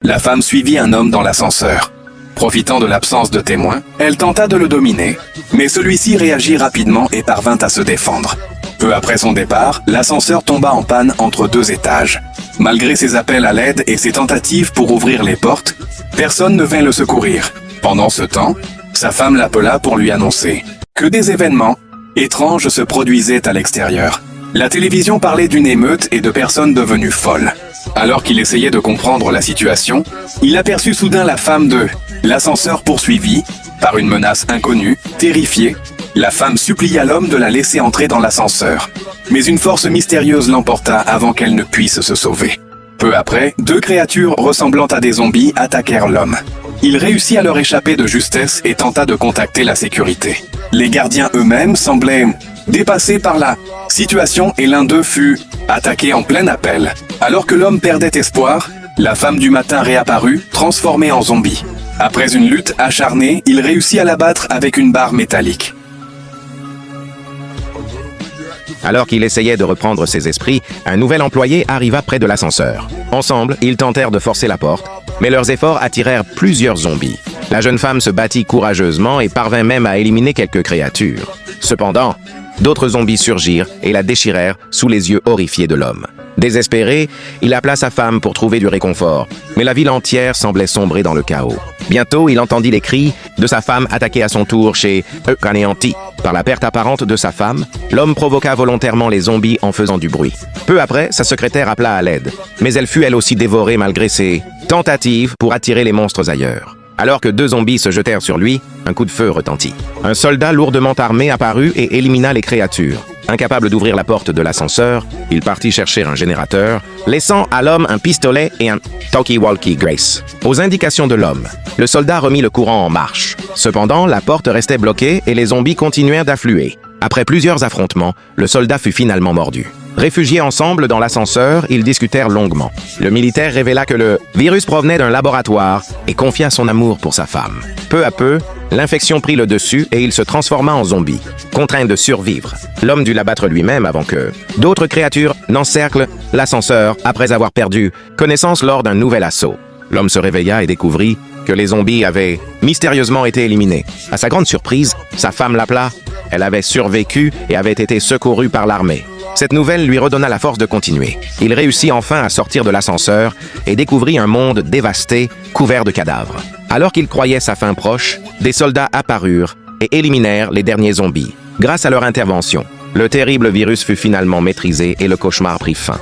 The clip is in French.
La femme suivit un homme dans l'ascenseur. Profitant de l'absence de témoins, elle tenta de le dominer, mais celui-ci réagit rapidement et parvint à se défendre. Peu après son départ, l'ascenseur tomba en panne entre 2 étages. Malgré ses appels à l'aide et ses tentatives pour ouvrir les portes, personne ne vint le secourir. Pendant ce temps, sa femme l'appela pour lui annoncer que des événements étranges se produisaient à l'extérieur. La télévision parlait d'une émeute et de personnes devenues folles. Alors qu'il essayait de comprendre la situation, il aperçut soudain la femme de l'ascenseur poursuivi par une menace inconnue. Terrifiée, la femme supplia l'homme de la laisser entrer dans l'ascenseur. Mais une force mystérieuse l'emporta avant qu'elle ne puisse se sauver. Peu après, 2 créatures ressemblant à des zombies attaquèrent l'homme. Il réussit à leur échapper de justesse et tenta de contacter la sécurité. Les gardiens eux-mêmes semblaient dépassés par la situation et l'un d'eux fut attaqué en plein appel. Alors que l'homme perdait espoir, la femme du matin réapparut, transformée en zombie. Après une lutte acharnée, il réussit à l'abattre avec une barre métallique. Alors qu'il essayait de reprendre ses esprits, un nouvel employé arriva près de l'ascenseur. Ensemble, ils tentèrent de forcer la porte, mais leurs efforts attirèrent plusieurs zombies. La jeune femme se battit courageusement et parvint même à éliminer quelques créatures. Cependant, d'autres zombies surgirent et la déchirèrent sous les yeux horrifiés de l'homme. Désespéré, il appela sa femme pour trouver du réconfort, mais la ville entière semblait sombrer dans le chaos. Bientôt, il entendit les cris de sa femme attaquée à son tour chez eux anéanti. Par la perte apparente de sa femme, l'homme provoqua volontairement les zombies en faisant du bruit. Peu après, sa secrétaire appela à l'aide, mais elle fut elle aussi dévorée malgré ses tentatives pour attirer les monstres ailleurs. Alors que 2 zombies se jetèrent sur lui, un coup de feu retentit. Un soldat lourdement armé apparut et élimina les créatures. Incapable d'ouvrir la porte de l'ascenseur, il partit chercher un générateur, laissant à l'homme un pistolet et un talkie-walkie Grace. Aux indications de l'homme, le soldat remit le courant en marche. Cependant, la porte restait bloquée et les zombies continuèrent d'affluer. Après plusieurs affrontements, le soldat fut finalement mordu. Réfugiés ensemble dans l'ascenseur, ils discutèrent longuement. Le militaire révéla que le virus provenait d'un laboratoire et confia son amour pour sa femme. Peu à peu, l'infection prit le dessus et il se transforma en zombie. Contraint de survivre, l'homme dut l'abattre lui-même avant que d'autres créatures n'encerclent l'ascenseur après avoir perdu connaissance lors d'un nouvel assaut. L'homme se réveilla et découvrit que les zombies avaient mystérieusement été éliminés. À sa grande surprise, sa femme l'appela. Elle avait survécu et avait été secourue par l'armée. Cette nouvelle lui redonna la force de continuer. Il réussit enfin à sortir de l'ascenseur et découvrit un monde dévasté, couvert de cadavres. Alors qu'il croyait sa fin proche, des soldats apparurent et éliminèrent les derniers zombies. Grâce à leur intervention, le terrible virus fut finalement maîtrisé et le cauchemar prit fin.